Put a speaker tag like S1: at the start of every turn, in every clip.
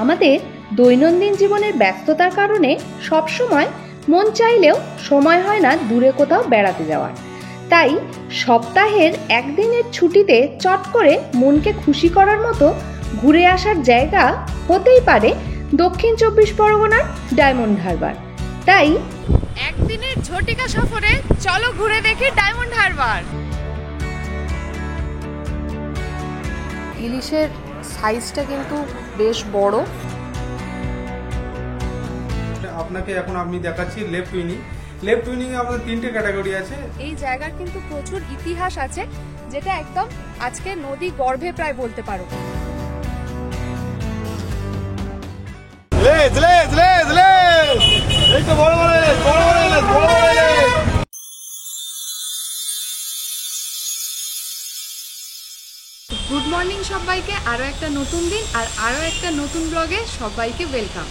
S1: আমাদের দৈনন্দিন জীবনের ব্যস্ততার কারণে সবসময় মন চাইলেও সময় হয় না দূরে কোথাও বেড়াতে যাওয়ার। তাই সপ্তাহের একদিনের ছুটিতে চট করে মনকে খুশি করার মতো ঘুরে আসার জায়গা হতেই পারে দক্ষিণ ২৪ পরগনার ডায়মন্ড হারবার। তাই একদিনের ঝটিকা সফরে চলো ঘুরে দেখি ডায়মন্ড হারবার। ইলিশের সাইজটা কিন্তু বেশ বড়।
S2: আপনাকে এখন আমি দেখাচ্ছি লেফট উইনিং। লেফট উইনিং এ আমাদের 3টে ক্যাটাগরি আছে।
S1: এই জায়গার কিন্তু প্রচুর ইতিহাস আছে, যেটা একদম আজকে নদী গর্ভে প্রায় বলতে পারো।
S2: এই তো বড় বড়
S1: গুড মর্নিং সবাইকে, আরও একটা নতুন দিন আর আরও একটা নতুন ব্লগে সবাইকে ওয়েলকাম।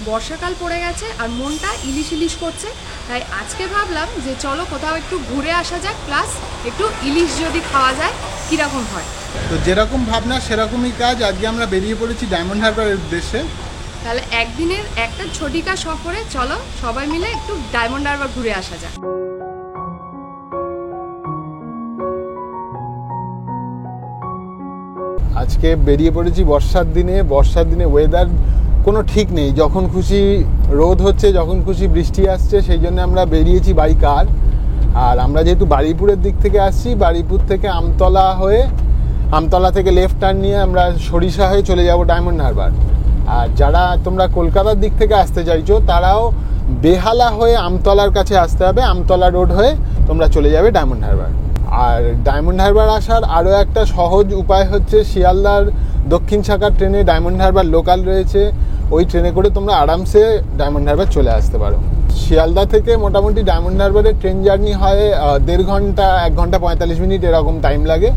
S1: বর্ষাকাল পড়ে গেছে আর মনটা ইলিশ ইলিশ করছে, তাই আজকে ভাবলাম যে চলো কোথাও একটু ঘুরে আসা যাক, প্লাস একটু ইলিশ যদি খাওয়া যায় কীরকম হয়।
S3: তো যেরকম ভাবনা সেরকমই কাজ। আজকে আমরা বেরিয়ে পড়েছি ডায়মন্ড হারবারের উদ্দেশ্যে।
S1: তাহলে একদিনের একটা ছটিকা সফরে চলো সবাই মিলে একটু ডায়মন্ড হারবার ঘুরে আসা যাক।
S3: আজকে বেরিয়ে পড়েছি বর্ষার দিনে ওয়েদার কোনো ঠিক নেই, যখন খুশি রোদ হচ্ছে, যখন খুশি বৃষ্টি আসছে, সেই জন্য আমরা বেরিয়েছি বাই কার। আর আমরা যেহেতু বারুইপুরের দিক থেকে আসছি, বারুইপুর থেকে আমতলা থেকে লেফট টার্ন নিয়ে আমরা সরিষা হয়ে চলে যাব ডায়মন্ড হারবার। আর যারা তোমরা কলকাতার দিক থেকে আসতে চাইছো তারাও বেহালা হয়ে আমতলার কাছে আসতে হবে, আমতলা রোড হয়ে তোমরা চলে যাবে ডায়মন্ড হারবার। আর ডায়মন্ড হারবার আসার আরও একটা সহজ উপায় হচ্ছে শিয়ালদার দক্ষিণ শাখার ট্রেনে ডায়মন্ড হারবার লোকাল রয়েছে, ওই ট্রেনে করে তোমরা আরামসে ডায়মন্ড হারবার চলে আসতে পারো। শিয়ালদা থেকে মোটামুটি ডায়মন্ড হারবারের ট্রেন জার্নি হয় 1.5 ঘন্টা, 1 ঘন্টা 45 মিনিট এরকম টাইম লাগে।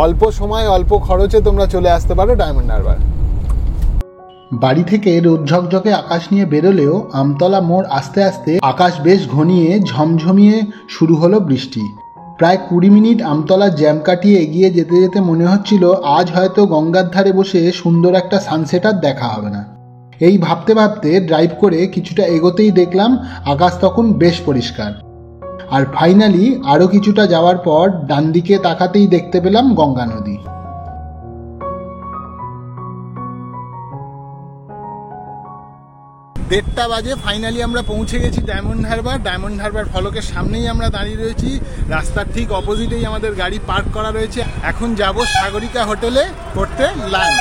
S3: অল্প সময় অল্প খরচে তোমরা চলে আসতে পারো ডায়মন্ড হারবার। বাড়ি থেকে রোদ ঝকঝকে আকাশ নিয়ে বেরোলেও আমতলা মোড় আসতে আসতে আকাশ বেশ ঘনিয়ে ঝমঝমিয়ে শুরু হলো বৃষ্টি। প্রায় 20 মিনিট আমতলা জ্যাম কাটিয়ে এগিয়ে যেতে যেতে মনে হচ্ছিল আজ হয়তো গঙ্গার ধারে বসে সুন্দর একটা সানসেট আর দেখা হবে না। এই ভাবতে ভাবতে ড্রাইভ করে কিছুটা এগোতেই দেখলাম আকাশ তখন বেশ পরিষ্কার। আর ফাইনালি আরও কিছুটা যাওয়ার পর ডান দিকে তাকাতেই দেখতে পেলাম গঙ্গা নদী। 1:30 বাজে ফাইনালি আমরা পৌঁছে গেছি ডায়মন্ড হারবার ফলকের সামনেই আমরা দাঁড়িয়ে রয়েছি। রাস্তার ঠিক অপোজিটেই আমাদের গাড়ি পার্ক করা রয়েছে। এখন যাব সাগরিকা হোটেলে করতে লাঞ্চ।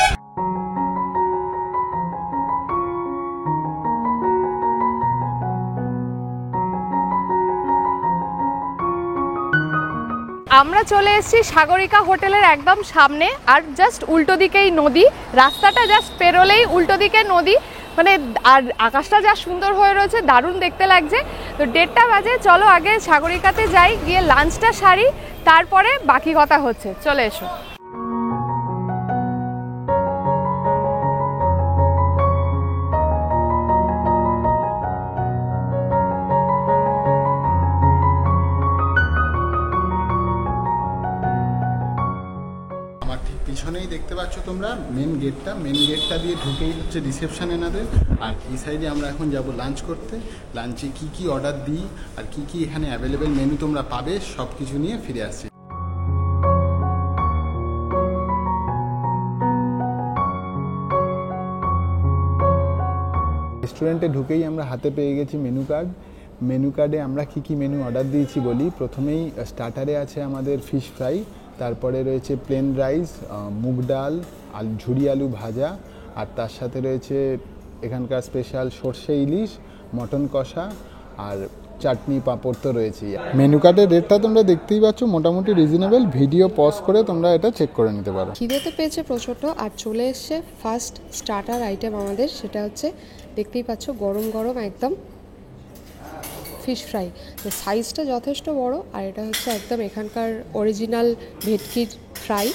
S1: আমরা চলে এসেছি সাগরিকা হোটেলের একদম সামনে, আর জাস্ট উল্টো দিকেই নদী। রাস্তাটা জাস্ট পেরোলেই উল্টো দিকে নদী, মানে আর আকাশটা যা সুন্দর হয়ে রয়েছে, দারুণ দেখতে লাগছে। তো 1:30 বাজে, চলো আগে সাগরিকাতে যাই, গিয়ে লাঞ্চটা সারি, তারপরে বাকি কথা হচ্ছে। চলে এসো।
S3: পিছনেই দেখতে পাচ্ছ তোমরা মেন গেটটা দিয়ে ঢুকেই হচ্ছে রিসেপশন এনাদের। আর এই সাইডে আমরা এখন যাব লাঞ্চ করতে। লাঞ্চে কি কি অর্ডার দিই আর কি কি এখানে অ্যাভেলেবেল মেনু তোমরা পাবে সব কিছু নিয়ে ফিরে আসছি। রেস্টুরেন্টে ঢুকেই আমরা হাতে পেয়ে গেছি মেনু কার্ডে আমরা কি কি মেনু অর্ডার দিয়েছি বলি। প্রথমেই স্টার্টারে আছে আমাদের ফিশ ফ্রাই, তারপরে রয়েছে প্লেন রাইস, মুগ ডাল, ঝুরি আলু ভাজা, আর তার সাথে রয়েছে এখানকার স্পেশাল সর্ষে ইলিশ, মটন কষা, আর চাটনি পাঁপড় তো রয়েছেই। মেনু কার্ডের রেটটা তোমরা দেখতেই পাচ্ছ, মোটামুটি রিজনেবল। ভিডিও পজ করে তোমরা এটা চেক করে নিতে পারো।
S4: খিদেতে পেয়েছে প্রচণ্ড, আর চলে এসছে ফার্স্ট স্টার্টার আইটেম আমাদের, সেটা হচ্ছে দেখতেই পাচ্ছ গরম গরম একদম ফিশ ফ্রাই। তো সাইজটা যথেষ্ট বড়, আর এটা হচ্ছে একদম এখানকার অরিজিনাল ভেটকির ফ্রাই।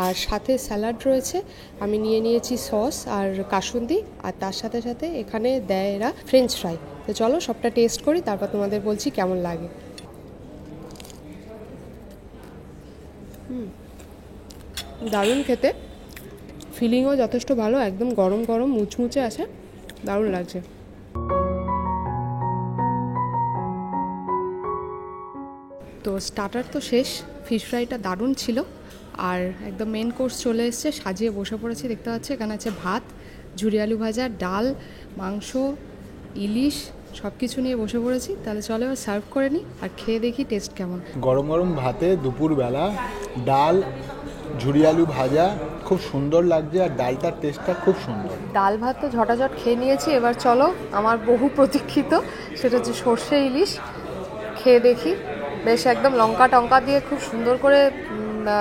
S4: আর সাথে স্যালাড রয়েছে, আমি নিয়ে নিয়েছি সস আর কাসুন্দি, আর তার সাথে সাথে এখানে দেয় এরা ফ্রেঞ্চ ফ্রাই। তো চলো সবটা টেস্ট করি, তারপর তোমাদের বলছি কেমন লাগে। দারুণ খেতে। ফিলিংও যথেষ্ট ভালো, একদম গরম গরম মুচমুচে আছে, দারুণ লাগছে। তো স্টার্টার তো শেষ, ফিশ ফ্রাইটা দারুণ ছিল, আর একদম মেন কোর্স চলে এসছে, সাজিয়ে বসে পড়েছি। দেখতে পাচ্ছি এখানে আছে ভাত, ঝুরি আলু ভাজা, ডাল, মাংস, ইলিশ, সব কিছু নিয়ে বসে পড়েছি। তাহলে চলো এবার সার্ভ করে নিই আর খেয়ে দেখি টেস্ট কেমন।
S3: গরম গরম ভাতে দুপুরবেলা ডাল, ঝুরি আলু ভাজা খুব সুন্দর লাগছে, আর ডালটার টেস্টটা খুব সুন্দর।
S4: ডাল ভাত তো ঝটাঝট খেয়ে নিয়েছি, এবার চলো আমার বহু প্রতীক্ষিত সেটা হচ্ছে সর্ষে ইলিশ খেয়ে দেখি। বেশ একদম লঙ্কা টঙ্কা দিয়ে খুব সুন্দর করে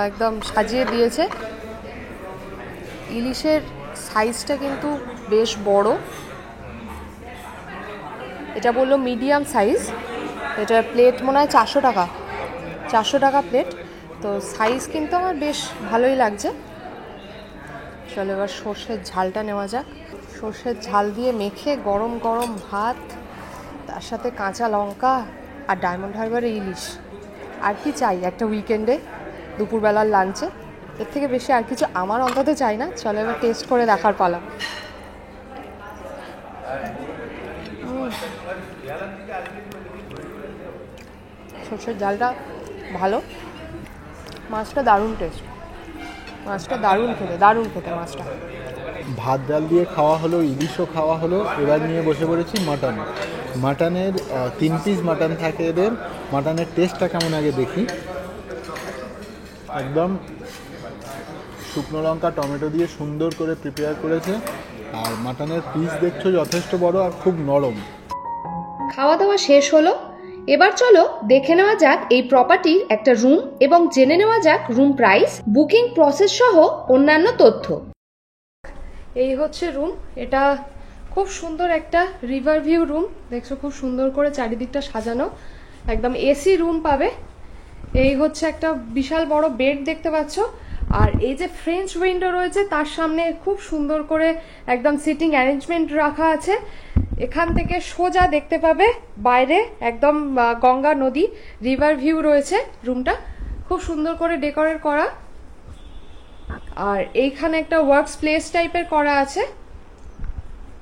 S4: একদম সাজিয়ে দিয়েছে। ইলিশের সাইজটা কিন্তু বেশ বড়, এটা বললো মিডিয়াম সাইজ। এটার প্লেট মনে হয় 400 টাকা প্লেট। তো সাইজ কিন্তু আমার বেশ ভালোই লাগছে। চলো এবার সর্ষের ঝালটা নেওয়া যাক। সর্ষের ঝাল দিয়ে মেখে গরম গরম ভাত, তার সাথে কাঁচা লঙ্কা আর ডায়মন্ড হারবারের ইলিশ, আর কি চাই একটা উইকেন্ডে দুপুরবেলার লাঞ্চে? এর থেকে বেশি আর কিছু আমার অন্তত চাই না। চলো এবার টেস্ট করে দেখার পালা। সর্ষের ঝালটা ভালো, মাছটা দারুণ টেস্ট, মাছটা দারুণ খেতে মাছটা।
S3: ভাত ডাল দিয়ে খাওয়া হলো, ইলিশও খাওয়া হলো, এবার নিয়ে বসে পড়েছি মাটন। মাটনের 3 পিস মাটন থাকে এদের। মাটনের টেস্টটা কেমন আগে দেখি। একদম শুকনো লঙ্কা টমেটো দিয়ে সুন্দর করে প্রিপেয়ার করেছে, আর মাটনের পিস দেখছো যথেষ্ট বড় আর খুব নরম।
S1: খাওয়া দাওয়া শেষ হলো, এবার চলো দেখে নেওয়া যাক এই প্রপার্টির একটা রুম এবং জেনে নেওয়া যাক রুম প্রাইস, বুকিং প্রসেস সহ অন্যান্য তথ্য।
S4: এই হচ্ছে রুম, এটা খুব সুন্দর একটা রিভার ভিউ রুম। দেখছো খুব সুন্দর করে চারিদিকটা সাজানো, একদম এসি রুম পাবে। এই হচ্ছে একটা বিশাল বড় বেড দেখতে পাচ্ছ, আর এই যে ফ্রেঞ্চ উইন্ডো রয়েছে তার সামনে খুব সুন্দর করে একদম সিটিং অ্যারেঞ্জমেন্ট রাখা আছে। এখান থেকে সোজা দেখতে পাবে বাইরে একদম গঙ্গা নদী, রিভার ভিউ রয়েছে। রুমটা খুব সুন্দর করে ডেকোরেট করা, আর এইখানে একটা ওয়ার্কস প্লেস টাইপের করা আছে।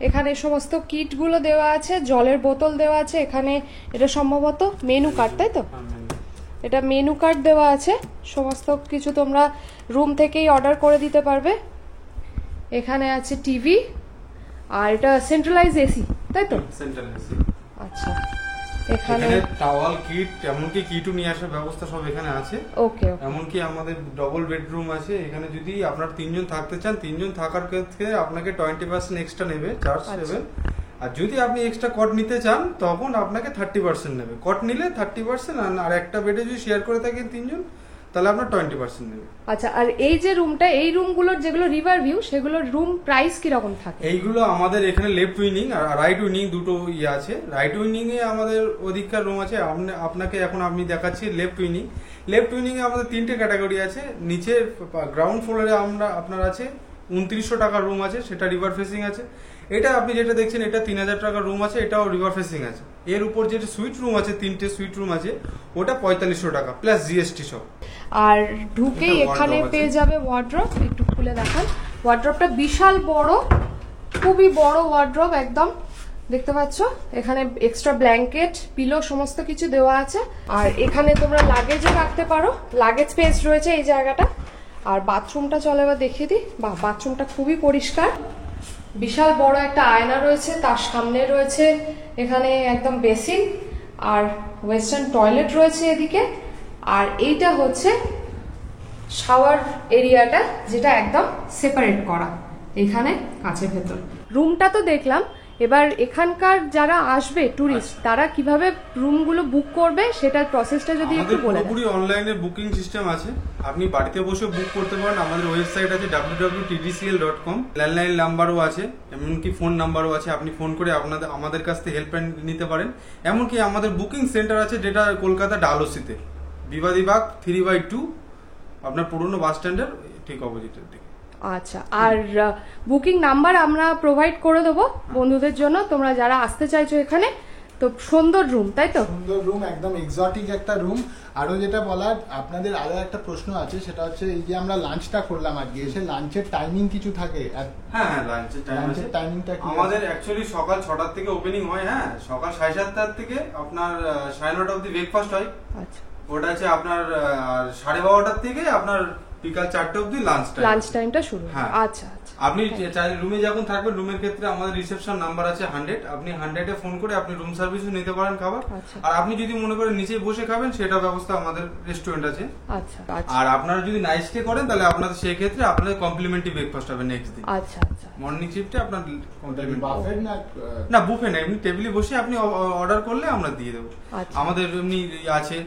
S4: এখানে সমস্ত কিটগুলো দেওয়া আছে, জলের বোতল দেওয়া আছে। এখানে এটা সম্ভবত মেনু কার্ড, তাই তো? এটা মেনু কার্ড দেওয়া আছে, সমস্ত কিছু তোমরা রুম থেকেই অর্ডার করে দিতে পারবে। এখানে আছে টিভি, আর এটা সেন্ট্রালাইজ এসি, তাই তো?
S2: Central AC.
S4: আচ্ছা,
S2: এখানে টাওয়াল কিট, এমনকি কিটও নিয়ে আসার ব্যবস্থা সব এখানে আছে।
S4: ওকে।
S2: এমনকি আমাদের ডবল বেডরুম আছে এখানে। যদি আপনার 3 জন থাকতে চান, 3 জন থাকার ক্ষেত্রে আপনাকে 20% এক্সট্রা নেবে, চার্জ নেবে। আর যদি আপনি এক্সট্রা কট নিতে চান তখন আপনাকে 30% নেবে। কট নিলে 30%, আর একটা বেডে যদি শেয়ার করে থাকেন 3 জন তাহলে আপনার 20% নেবে।
S4: আচ্ছা, আর এই যে রুমটা, এই রুমগুলোর যেগুলো রিভার ভিউ, সেগুলোর রুম প্রাইস কি রকম থাকে?
S2: এইগুলো আমাদের এখানে লেফট উইনিং আর রাইট উইনিং দুটো আছে। রাইট উইনিং এ আমাদের অধিকার রুম আছে। আপনাকে এখন আমি দেখাচ্ছি লেফট উইনিং। লেফট উইনিং এ আমাদের 3টে ক্যাটাগরি আছে। নিচে গ্রাউন্ড ফ্লোরে আপনার আছে 2900 টাকার রুম আছে, সেটা রিভার ফেসিং আছে। এটা আপনি যেটা দেখছেন এটা 3000 টাকার রুম আছে, এটাও রিভার ফেসিং আছে। এর উপর যেটা সুইট রুম আছে, 3টে সুইট রুম আছে, ওটা 4500 টাকা প্লাস জিএসটি সব।
S4: আর ঢুকেই এখানে পেয়ে যাবে ওয়ার্ড্রপ। একটু খুলে দেখান, ওয়ার্ড্রপটা বিশাল বড়, খুবই বড় ওয়ার্ড্রপ একদম। দেখতে পাচ্ছ এখানে এক্সট্রা ব্ল্যাঙ্কেট, পিলো সমস্ত কিছু দেওয়া আছে। আর এখানে তোমরা লাগেজও রাখতে পারো, লাগেজ স্পেস রয়েছে এই জায়গাটা। আর বাথরুমটা চলো এবার দেখিয়ে দিই। বাহ, বাথরুমটা খুবই পরিষ্কার, বিশাল বড় একটা আয়না রয়েছে, তার সামনে রয়েছে এখানে একদম বেসিন, আর ওয়েস্টার্ন টয়লেট রয়েছে এদিকে। আর এইটা হচ্ছে শাওয়ার এরিয়াটা, যেটা একদম সেপারেট করা এখানে কাঁচের ভেতর। রুমটা তো দেখলাম, এবার এখানকার যারা আসবে টুরিস্ট, তারা কিভাবে রুমগুলো বুক করবে সেটার প্রসেসটা যদি একটু বলে দেন।
S2: পুরোপুরি অনলাইনে বুকিং সিস্টেম আছে, আপনি বাড়িতে বসে বুক করতে পারেন। আমাদের ওয়েবসাইট আছে www.tdcl.com, ল্যান্ডলাইন নাম্বারও আছে, এমনকি ফোন নাম্বারও আছে। আপনি ফোন করে আমাদের কাছ থেকে হেল্প নিতে পারেন। এমনকি আমাদের বুকিং সেন্টার আছে, যেটা কলকাতা ডালহৌসিতে, বিবাদীবাগ 3/2, আপনার পুরনো বাস স্ট্যান্ডের ঠিক অপোজিটের দিকে।
S4: আচ্ছা, আর বুকিং নাম্বার আমরা প্রোভাইড করে দেবো বন্ধুদের জন্য। তোমরা যারা আসতে চাইছো এখানে তো সুন্দর রুম, তাই তো?
S3: সুন্দর রুম, একদম এক্সোটিক একটা রুম। আরো যেটা বলার, আপনাদের আরো একটা প্রশ্ন আছে, সেটা হচ্ছে এই যে আমরা লাঞ্চটা করলাম আজকে, এসে লাঞ্চের টাইমিং কিছু থাকে?
S2: হ্যাঁ, লাঞ্চের
S3: টাইমিংটা কি?
S2: আমাদের অ্যাকচুয়ালি সকাল 6টার থেকে ওপেনিং হয়। হ্যাঁ, সকাল 7:30 থেকে আপনার 9:30 অবধি ব্রেকফাস্ট হয়।
S4: আচ্ছা,
S2: ওটা আছে আপনার 12:30 থেকে আপনার বিকাল 4টে অবধি লাঞ্চ
S4: টাইমটা শুরু।
S2: হ্যাঁ।
S4: আচ্ছা,
S2: আপনি রুমে যখন থাকবেন, রুমের ক্ষেত্রে আমাদের রিসেপশন নাম্বার আছে 100, আপনি 100-এ ফোন করে আপনি রুম সার্ভিসও নিতে পারেন খাবার। আর আপনি যদি মনে করেন নিচে বসে খাবেন, সেটা ব্যবস্থা আমাদের রেস্টুরেন্ট আছে।
S4: আচ্ছা।
S2: আর আপনারা যদি নাইট স্টে করেন, তাহলে আপনাদের সেই ক্ষেত্রে আপনাদের কমপ্লিমেন্টারি ব্রেকফাস্ট হবে নেক্সট দিন।
S4: আচ্ছা।
S2: মর্নিং শিফটে আপনার কমপ্লিমেন্টারি
S3: বাফেট
S2: না, বুফে না, এমনি টেবিলে বসে আপনি অর্ডার করলে আমরা দিয়ে দেবো। আমাদের এমনি আছে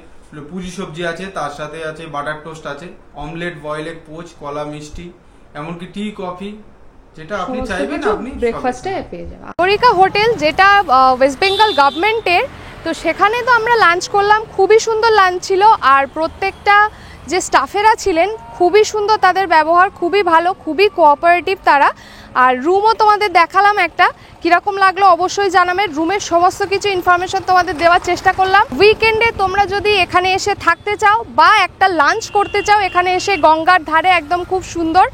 S2: পুরি সবজি আছে, তার সাথে আছে বাটার টোস্ট আছে, অমলেট, বয়েল এগ, পোচ, কলা, মিষ্টি, এমনকি টি, কফি, যেটা আপনি চাইবেন আপনি
S4: ব্রেকফাস্টে পেয়ে যাবেন। সাগরিকা হোটেল, যেটা ওয়েস্ট বেঙ্গল গভর্নমেন্টের, তো সেখানে তো আমরা লাঞ্চ করলাম, খুবই সুন্দর লাঞ্চ ছিল। আর প্রত্যেকটা যে স্টাফেরা ছিলেন খুবই সুন্দর, তাদের ব্যবহার খুবই ভালো, খুবই কোঅপারেটিভ তারা। আর রুমও তোমাদের দেখালাম একটা, কিরকম লাগলো অবশ্যই জানাবে। রুমের সমস্ত কিছু ইনফরমেশন তোমাদের দেওয়ার চেষ্টা করলাম। উইকেন্ডে তোমরা যদি এখানে এসে থাকতে চাও বা একটা লাঞ্চ করতে চাও, এখানে এসে গঙ্গার ধারে একদম খুব সুন্দর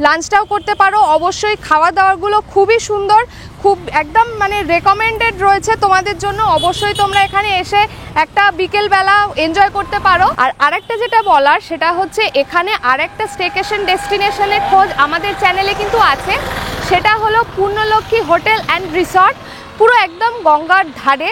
S4: লাঞ্চটাও করতে পারো। অবশ্যই খাওয়া দাওয়াগুলো খুবই সুন্দর, খুব একদম মানে রেকমেন্ডেড রয়েছে তোমাদের জন্য। অবশ্যই তোমরা এখানে এসে একটা বিকেলবেলা এনজয় করতে পারো। আর আরেকটা যেটা বলার, সেটা হচ্ছে এখানে আরেকটা স্টেকেশন ডেস্টিনেশনের খোঁজ আমাদের চ্যানেলে কিন্তু আছে, সেটা হলো পূর্ণলক্ষ্মী হোটেল অ্যান্ড রিসর্ট, পুরো একদম গঙ্গার ধারে,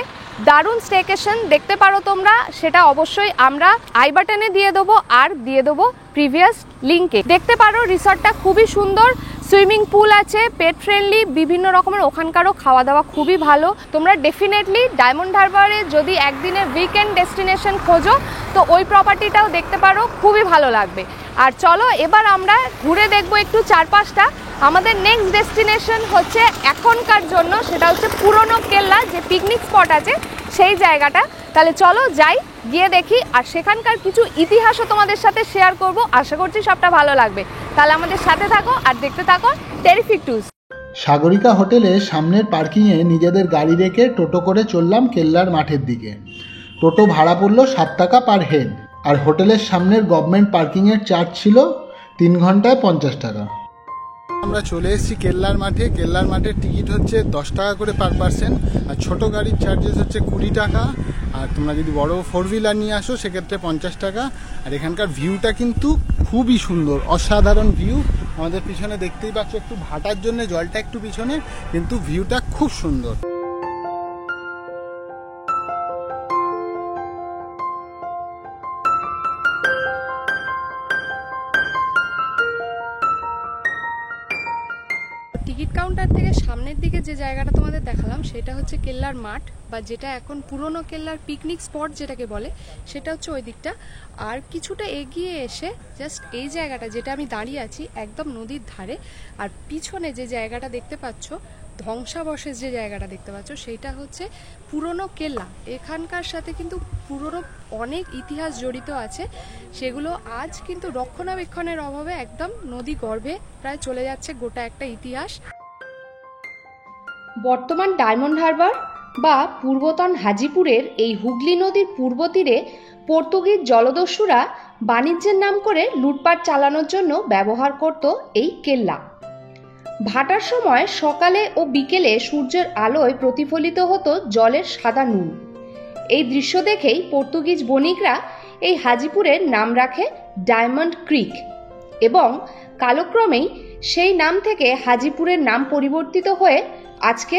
S4: দারুণ স্টেকেশন, দেখতে পারো তোমরা। সেটা অবশ্যই আমরা আই বাটনে দিয়ে দেবো, আর দিয়ে দেবো প্রিভিয়াস লিঙ্কে। দেখতে পারো রিসর্টটা খুবই সুন্দর, সুইমিং পুল আছে, পেট ফ্রেন্ডলি, বিভিন্ন রকমের ওখানকারও খাওয়া দাওয়া খুবই ভালো। তোমরা ডেফিনেটলি ডায়মন্ড হারবারে যদি একদিনের উইকেন্ড ডেস্টিনেশন খোঁজো, তো ওই প্রপার্টিটাও দেখতে পারো, খুবই ভালো লাগবে। আর চলো এবার আমরা ঘুরে দেখবো একটু চারপাশটা। আমাদের নেক্সট ডেস্টিনেশন হচ্ছে এখনকার জন্য, সেটা হচ্ছে পুরনো কেল্লা, যে পিকনিক স্পট আছে সেই জায়গাটা। তাহলে চলো যাই, গিয়ে দেখি, আর সেখানকার কিছু ইতিহাসও তোমাদের সাথে শেয়ার করব। আশা করছি সবটা ভালো লাগবে। তাহলে আমাদের সাথে থাকো আর দেখতে থাকো টেরিফিক টুরস।
S3: সাগরিকা হোটেলের সামনের পার্কিংয়ে নিজেদের গাড়ি রেখে টোটো করে চললাম কেল্লার মাঠের দিকে। টোটো ভাড়া পড়লো 7 টাকা পার হেড, আর হোটেলের সামনের গভর্নমেন্ট পার্কিংয়ের চার্জ ছিল 3 ঘন্টায় 50 টাকা। আমরা চলে এসেছি কেল্লার মাঠে। কেল্লার মাঠের টিকিট হচ্ছে 10 টাকা করে পার পার্সন, আর ছোট গাড়ির চার্জেস হচ্ছে 20 টাকা। আর তোমরা যদি বড় 4 হুইলার নিয়ে আসো, সেক্ষেত্রে 50 টাকা। আর এখানকার ভিউটা কিন্তু খুবই সুন্দর, অসাধারণ ভিউ। আমাদের পিছনে দেখতেই পাচ্ছ, একটু ভাটার জন্য জলটা একটু পিছনে, কিন্তু ভিউটা খুব সুন্দর।
S4: টিকিট কাউন্টার থেকে সামনের দিকে যে জায়গাটা তোমাদের দেখালাম, সেটা হচ্ছে কেল্লার মাঠ, বা যেটা এখন পুরনো কেল্লার পিকনিক স্পট যেটাকে বলে, সেটা হচ্ছে ওই দিকটা। আর কিছুটা এগিয়ে এসে জাস্ট এই জায়গাটা, যেটা আমি দাঁড়িয়ে আছি একদম নদীর ধারে, আর পিছনে যে জায়গাটা দেখতে পাচ্ছ, ধ্বংসাবশেষ যে জায়গাটা দেখতে পাচ্ছ, সেইটা হচ্ছে পুরনো কেল্লা। এখানকার সাথে কিন্তু পুরনো অনেক ইতিহাস জড়িত আছে, সেগুলো আজ কিন্তু রক্ষণাবেক্ষণের অভাবে একদম নদী গর্ভে প্রায় চলে যাচ্ছে গোটা একটা ইতিহাস।
S1: বর্তমান ডায়মন্ড হারবার বা পূর্বতন হাজিপুরের এই হুগলি নদীর পূর্ব তীরে পর্তুগিজ জলদস্যুরা বাণিজ্যের নাম করে লুটপাট চালানোর জন্য ব্যবহার করত এই কেল্লা। ভাটার সময় সকালে ও বিকেলে সূর্যের আলোয় প্রতিফলিত হতো জলের সাদা নুন। এই দৃশ্য দেখেই পর্তুগিজ বণিকরা এই হাজিপুরের নাম রাখে ডায়মন্ড ক্রিক, এবং কালক্রমেই সেই নাম থেকে হাজিপুরের নাম পরিবর্তিত হয়ে আজকে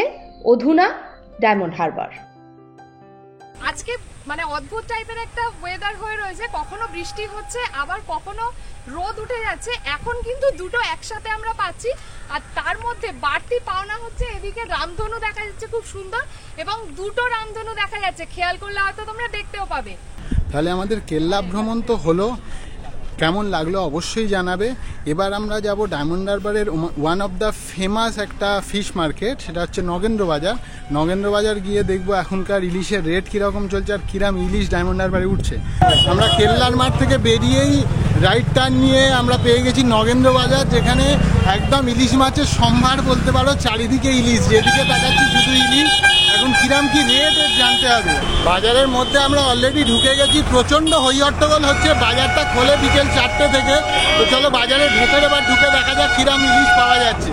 S1: অধুনা ডায়মন্ড হারবার।
S4: আজকে মানে অদ্ভুত টাইপের একটা ওয়েদার হয়ে রয়েছে, কখনো বৃষ্টি হচ্ছে, আবার কখনো রোদ উঠে যাচ্ছে। এখন কিন্তু দুটো একসাথে আমরা পাচ্ছি, আর তার মধ্যে বাড়তি পাওনা হচ্ছে এদিকে রামধনু দেখা যাচ্ছে খুব সুন্দর, এবং দুটো রামধনু দেখা যাচ্ছে, খেয়াল করলে হয়তো তোমরা দেখতেও পাবে।
S3: তাহলে আমাদের কেল্লা ভ্রমণ তো হলো, কেমন লাগলো অবশ্যই জানাবে। এবার আমরা যাব ডায়মন্ড হারবারের ওয়ান অফ দ্য ফেমাস একটা ফিশ মার্কেট, সেটা হচ্ছে নগেন্দ্র বাজার। নগেন্দ্র বাজার গিয়ে দেখবো এখনকার ইলিশের রেট কীরকম চলছে, আর কিরাম ইলিশ ডায়মন্ড হারবারে উঠছে। আমরা কেল্লার মাঠ থেকে বেরিয়েই রাইট টার্ন নিয়ে আমরা পেয়ে গেছি নগেন্দ্র বাজার, যেখানে একদম ইলিশ মাছের সম্ভার বলতে পারো, চারিদিকে ইলিশ, যেদিকে তাকাচ্ছি শুধু ইলিশ। এখন কিরাম কি রেট জানতে হবে। বাজারের মধ্যে আমরা অলরেডি ঢুকে গেছি, প্রচণ্ড হইহট্টগোল হচ্ছে, বাজারটা খোলে বিকেল 4টে থেকে। তো চলো বাজারের ভেতরে এবার ঢুকে দেখা যাক কিরাম ইলিশ পাওয়া যাচ্ছে।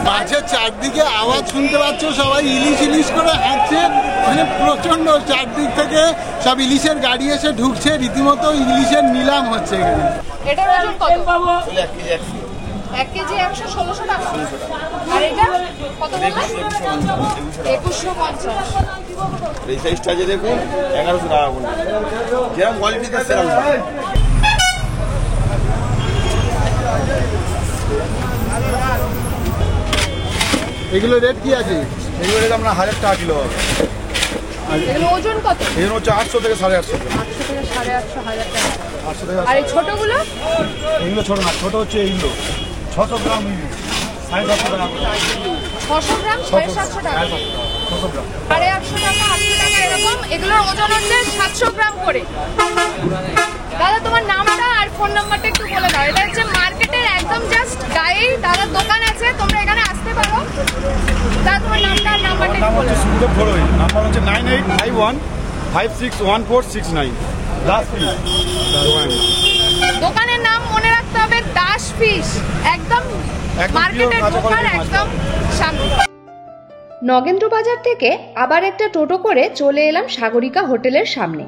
S3: মাছের চারদিকে আওয়াজ শুনতে পাচ্ছ, সবাই ইলিশ ইলিশ করে হাঁটছে, মানে প্রচন্ড চারদিক থেকে সব ইলিশের গাড়ি এসে ঢুকছে, রীতিমতো ইলিশের নিলাম হচ্ছে এখানে।
S1: এটার ওজন কত? 1 কেজি 116 টাকা। আর এটা কত বললেন? 2150।
S5: এই সাইজটা যে দেখুন 1100 টাকা করে, যেরকম কোয়ালিটিতে সেরকম।
S3: এগুলো রেট কি আছে?
S5: এগুলো রেট আপনার 1000 টাকা কিলো হবে।
S1: এগুলো ওজন কত?
S5: এগুলো হচ্ছে 800 থেকে 850।
S1: 800 থেকে 850, 1000 টাকা।
S5: 800 থেকে।
S1: আর এই ছোটগুলো?
S5: এগুলো ছোট না, ছোট হচ্ছে এইগুলো 600 গ্রাম ইলিশ 750 টাকা করে।
S1: 600 গ্রাম 750 টাকা।
S5: 600 গ্রাম
S1: 850 টাকা, 800 টাকা এরকম। এগুলোর ওজন হচ্ছে 700 গ্রাম করে। দাদা তোমার নামটা আর ফোন নাম্বারটা একটু বলে দাও। এটা হচ্ছে মার্কেটের একদম জাস্ট গায়ে দাদার দোকান আছে, তোমরা এখানে আসতে পারো। দাদা তোমার নামটা আর নাম্বারটা একটু বলে দাও।
S5: সুন্দর ফরোই নাম্বার হচ্ছে 9851561469 দাস ফিশ।
S1: দোকানের নাম মনে রাখতে হবে, দাস ফিশ। একদম মার্কেটের ঢোকার একদম সামনে। নগেন্দ্র বাজার থেকে আবার একটা টোটো করে চলে এলাম সাগরিকা হোটেলের সামনে।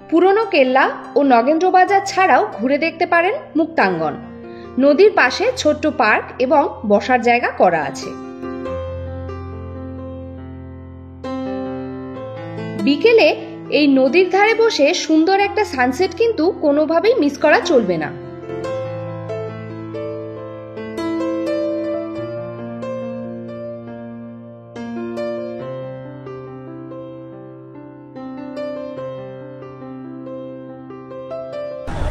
S1: পুরনো কেল্লা ও নগেন্দ্র বাজার ছাড়াও ঘুরে দেখতে পারেন মুক্তাঙ্গন। নদীর পাশে ছোট্ট পার্ক এবং বসার জায়গা করা আছে। বিকেলে এই নদীর ধারে বসে সুন্দর একটা সানসেট কিন্তু কোনোভাবেই মিস করা চলবে না।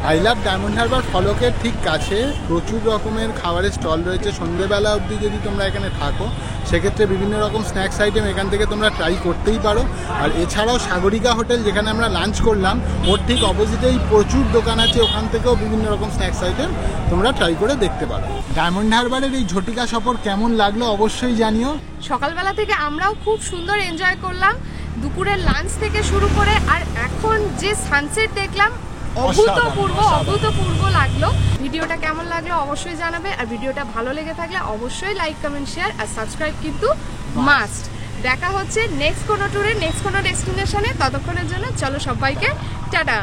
S3: আই লাভ ডায়মন্ড হারবার ফলকের ঠিক কাছে প্রচুর রকমের খাবারের স্টল রয়েছে। সন্ধ্যেবেলা অবধি যদি তোমরা এখানে থাকো সেক্ষেত্রে বিভিন্ন রকম স্ন্যাক্স আইটেম এখান থেকে তোমরা ট্রাই করতেই পারো। আর এছাড়াও সাগরিকা হোটেল যেখানে আমরা লাঞ্চ করলাম ওর ঠিক অপোজিটেই প্রচুর দোকান আছে, ওখান থেকেও বিভিন্ন রকম স্ন্যাক্স আইটেম তোমরা ট্রাই করে দেখতে পারো। ডায়মন্ড হারবারের এই ঝটিকা সফর কেমন লাগলো অবশ্যই জানিও।
S1: সকালবেলা থেকে আমরাও খুব সুন্দর এনজয় করলাম, দুপুরের লাঞ্চ থেকে শুরু করে। আর এখন যে সানসেট দেখলাম অভূতপূর্ব লাগলো। ভিডিওটা কেমন লাগলো অবশ্যই জানাবে। আর ভিডিওটা ভালো লেগে থাকলে অবশ্যই লাইক, কমেন্ট, শেয়ার আর সাবস্ক্রাইব কিন্তু মাস্ট। দেখা হচ্ছে নেক্সট কোনো ট্যুরে, নেক্সট কোনো ডেস্টিনেশনে। ততক্ষণের জন্য চলো সবাইকে টাটা।